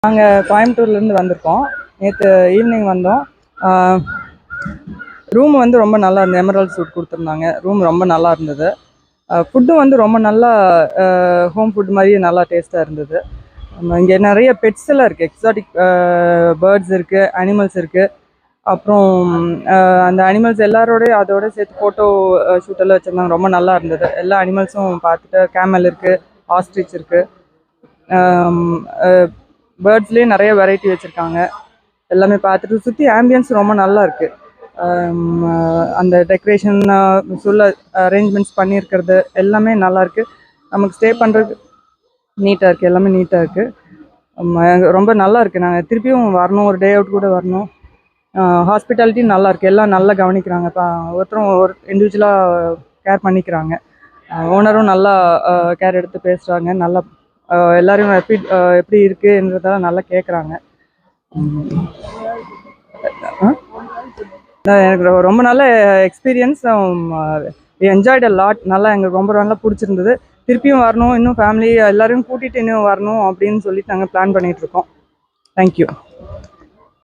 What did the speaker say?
நாங்கள் கோயம்புத்தூர்லேருந்து வந்திருக்கோம். நேற்று ஈவினிங் வந்தோம். ரூம் வந்து ரொம்ப நல்லா இருந்தது. எமரால்ட் சூட் கொடுத்துருந்தாங்க. ரூம் ரொம்ப நல்லா இருந்தது. ஃபுட்டும் வந்து ரொம்ப நல்லா ஹோம் ஃபுட் மாதிரியே நல்லா டேஸ்ட்டாக இருந்தது. இங்கே நிறைய பெட்ஸ் எல்லாம் இருக்குது. எக்ஸாட்டிக் பேர்ட்ஸ் இருக்குது, அனிமல்ஸ் இருக்குது. அப்புறம் அந்த அனிமல்ஸ் எல்லாரோடய அதோட சேர்த்து ஃபோட்டோ ஷூட்டெல்லாம் வச்சுருந்தாங்க. ரொம்ப நல்லா இருந்தது. எல்லா அனிமல்ஸும் பார்த்துட்டு, கேமல் இருக்குது, ஆஸ்ட்ரிச் இருக்குது. பேர்ட்ஸ்லேயே நிறைய வெரைட்டி வச்சுருக்காங்க. எல்லாமே பார்த்துட்டு சுற்றி ஆம்பியன்ஸ் ரொம்ப நல்லா இருக்குது. அந்த டெக்கரேஷன் சொல்ல அரேஞ்ச்மெண்ட்ஸ் பண்ணியிருக்கிறது எல்லாமே நல்லாயிருக்கு. நமக்கு ஸ்டே பண்ணுறது நீட்டாக இருக்குது. எல்லாமே நீட்டாக இருக்குது. ரொம்ப நல்லா இருக்குது. நாங்கள் திருப்பியும் வரணும். ஒரு டே அவுட் கூட வரணும். ஹாஸ்பிட்டாலிட்டி நல்லாயிருக்கு. எல்லாம் நல்லா கவனிக்கிறாங்க. ஒருத்தரும் ஒரு இண்டிவிஜுவலாக கேர் பண்ணிக்கிறாங்க. ஓனரும் நல்லா கேர் எடுத்து பேசுகிறாங்க. நல்லா எல்லோரும் எப்படி இருக்குன்றதெல்லாம் நல்லா கேட்குறாங்க. எனக்கு ரொம்ப நல்ல எக்ஸ்பீரியன்ஸ். Enjoyed a lot. நல்லா எங்களுக்கு ரொம்ப நல்லா பிடிச்சிருந்தது. திருப்பியும் வரணும். இன்னும் ஃபேமிலி எல்லோரையும் கூட்டிகிட்டு இன்னும் வரணும் அப்படின்னு சொல்லிட்டு நாங்கள் பிளான் பண்ணிகிட்ருக்கோம். தேங்க்யூ.